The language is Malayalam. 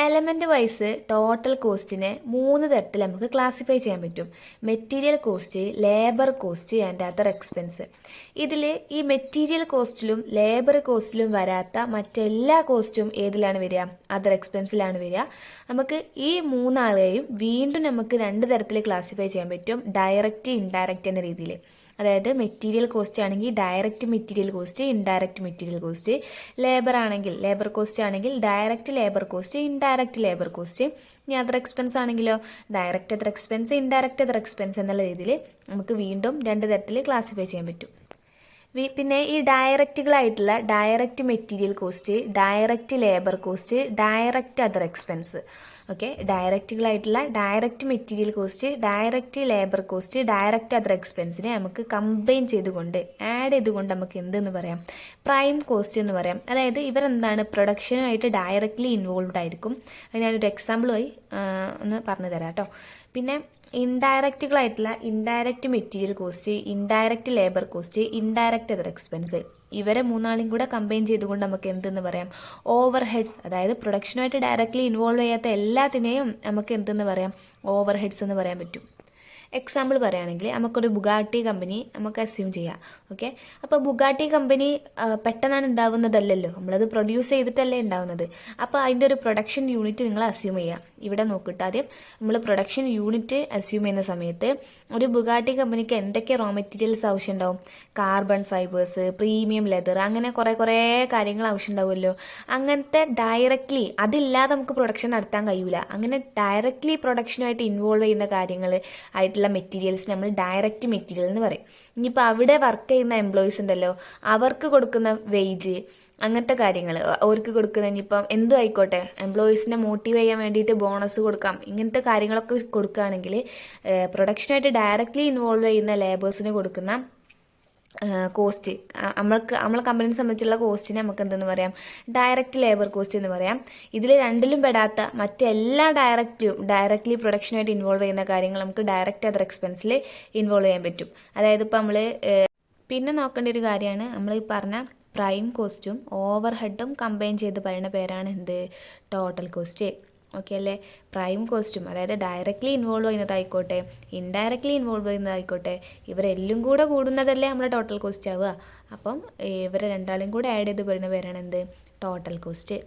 എലമെന്റ് വൈസ് ടോട്ടൽ കോസ്റ്റിനെ 3 തരത്തിൽ നമുക്ക് ക്ലാസിഫൈ ചെയ്യാൻ പറ്റും. Material cost, labour cost and other expense. ഇതിൽ ഈ മെറ്റീരിയൽ കോസ്റ്റിലും ലേബർ കോസ്റ്റിലും വരാത്ത മറ്റെല്ലാ കോസ്റ്റും ഏതിലാണ് വരിക? അതർ എക്സ്പെൻസിലാണ് വരിക. നമുക്ക് ഈ മൂന്നാളെയും വീണ്ടും നമുക്ക് 2 തരത്തിൽ ക്ലാസിഫൈ ചെയ്യാൻ പറ്റും, ഡയറക്റ്റ് ഇൻഡയറക്റ്റ് എന്ന രീതിയിൽ. അതായത് മെറ്റീരിയൽ കോസ്റ്റ് ആണെങ്കിൽ direct material cost, indirect material cost. Labour cost ആണെങ്കിൽ direct labour cost, indirect labour cost. ഇനി അതർ എക്സ്പെൻസ് ആണെങ്കിലോ direct other expense, indirect other expense എന്നുള്ള രീതിയിൽ നമുക്ക് വീണ്ടും 2 തരത്തിൽ ക്ലാസിഫൈ ചെയ്യാൻ പറ്റും. പിന്നെ ഈ ഡയറക്റ്റുകളായിട്ടുള്ള direct material cost, direct labour cost, direct other expense. Okay, ഡയറക്റ്റുകളായിട്ടുള്ള direct material cost, direct labour cost, direct other എക്സ്പെൻസിനെ നമുക്ക് കമ്പൈൻ ചെയ്തുകൊണ്ട് ആഡ് ചെയ്തുകൊണ്ട് നമുക്ക് എന്തെന്ന് പറയാം? പ്രൈം കോസ്റ്റ് എന്ന് പറയാം. അതായത് ഇവരെന്താണ് പ്രൊഡക്ഷനുമായിട്ട് ഡയറക്റ്റ്ലി ഇൻവോൾവ്ഡ് ആയിരിക്കും. അത് ഞാനൊരു എക്സാമ്പിളുമായി ഒന്ന് പറഞ്ഞു തരാം കേട്ടോ. പിന്നെ ഇൻഡയറക്റ്റുകളായിട്ടുള്ള indirect material cost, indirect labour cost, indirect other expense. ഇവരെ മൂന്നാളും കൂടെ കമ്പൈൻ ചെയ്തുകൊണ്ട് നമുക്ക് എന്തെന്ന് പറയാം? Overheads. അതായത് പ്രൊഡക്ഷനുമായിട്ട് ഡയറക്റ്റ്ലി ഇൻവോൾവ് ചെയ്യാത്ത എല്ലാത്തിനെയും നമുക്ക് എന്തെന്ന് പറയാം? ഓവർ ഹെഡ്സ് എന്ന് പറയാൻ പറ്റും. എക്സാമ്പിൾ പറയുകയാണെങ്കിൽ നമുക്കൊരു ബുഗാട്ടി കമ്പനി നമുക്ക് അസ്യൂം ചെയ്യാം. ഓക്കെ, അപ്പോൾ ബുഗാട്ടി കമ്പനി പെട്ടെന്നാണ് ഉണ്ടാവുന്നതല്ലല്ലോ, നമ്മളത് പ്രൊഡ്യൂസ് ചെയ്തിട്ടല്ലേ ഉണ്ടാവുന്നത്. അപ്പോൾ അതിൻ്റെ ഒരു പ്രൊഡക്ഷൻ യൂണിറ്റ് നിങ്ങൾ അസ്യൂം ചെയ്യുക. ഇവിടെ നോക്കിയിട്ട് ആദ്യം നമ്മൾ പ്രൊഡക്ഷൻ യൂണിറ്റ് അസ്യൂം ചെയ്യുന്ന സമയത്ത് ഒരു ബുഗാട്ടി കമ്പനിക്ക് എന്തൊക്കെ റോ മെറ്റീരിയൽസ് ആവശ്യമുണ്ടാവും? കാർബൺ ഫൈബേഴ്സ്, പ്രീമിയം ലെതർ, അങ്ങനെ കുറേ കാര്യങ്ങൾ ആവശ്യമുണ്ടാവുമല്ലോ. അങ്ങനത്തെ ഡയറക്റ്റ്ലി അതില്ലാതെ നമുക്ക് പ്രൊഡക്ഷൻ നടത്താൻ കഴിയൂല. അങ്ങനെ ഡയറക്റ്റ്ലി പ്രൊഡക്ഷനുമായിട്ട് ഇൻവോൾവ് ചെയ്യുന്ന കാര്യങ്ങൾ ആയിട്ടുള്ള മെറ്റീരിയൽസ് നമ്മൾ ഡയറക്റ്റ് മെറ്റീരിയൽ എന്ന് പറയും. ഇനിയിപ്പോൾ അവിടെ വർക്ക് ചെയ്യുന്ന എംപ്ലോയീസ് ഉണ്ടല്ലോ, അവർക്ക് കൊടുക്കുന്ന വേജ്, അങ്ങനത്തെ കാര്യങ്ങൾ, അവർക്ക് കൊടുക്കുന്ന ഇനിയിപ്പം എന്തും ആയിക്കോട്ടെ, എംപ്ലോയീസിനെ മോട്ടീവ് ചെയ്യാൻ വേണ്ടിയിട്ട് ബോണസ് കൊടുക്കാം, ഇങ്ങനത്തെ കാര്യങ്ങളൊക്കെ കൊടുക്കുകയാണെങ്കിൽ പ്രൊഡക്ഷനായിട്ട് ഡയറക്റ്റ്ലി ഇൻവോൾവ് ചെയ്യുന്ന ലേബേഴ്സിന് കൊടുക്കുന്ന കോസ്റ്റ്, നമ്മളെ കമ്പനിയെ സംബന്ധിച്ചുള്ള കോസ്റ്റിനെ നമുക്ക് എന്തെന്ന് പറയാം? ഡയറക്റ്റ് ലേബർ കോസ്റ്റ് എന്ന് പറയാം. ഇതിൽ രണ്ടിലും പെടാത്ത മറ്റെല്ലാ ഡയറക്റ്റ്ലി പ്രൊഡക്ഷനായിട്ട് ഇൻവോൾവ് ചെയ്യുന്ന കാര്യങ്ങൾ നമുക്ക് ഡയറക്റ്റ് അതർ എക്സ്പെൻസിൽ ഇൻവോൾവ് ചെയ്യാൻ പറ്റും. അതായത് ഇപ്പോൾ നമ്മൾ പിന്നെ നോക്കേണ്ട ഒരു കാര്യമാണ്, നമ്മൾ ഈ പറഞ്ഞ പ്രൈം കോസ്റ്റും ഓവർ ഹെഡും കമ്പൈൻ ചെയ്ത് പറയുന്ന പേരാണ് എന്ത്? Total cost. ഓക്കെ അല്ലേ? പ്രൈം കോസ്റ്റും അതായത് ഡയറക്റ്റ്ലി ഇൻവോൾവ് ചെയ്യുന്നതായിക്കോട്ടെ, ഇൻഡയറക്റ്റ്ലി ഇൻവോൾവ് ചെയ്യുന്നതായിക്കോട്ടെ, ഇവരെല്ലാം കൂടെ കൂടുന്നതല്ലേ നമ്മുടെ ടോട്ടൽ കോസ്റ്റ് ആവുക. അപ്പം ഇവരെ രണ്ടാളും കൂടെ ആഡ് ചെയ്ത് പറയുന്ന പേരാണ് എന്ത്? Total cost.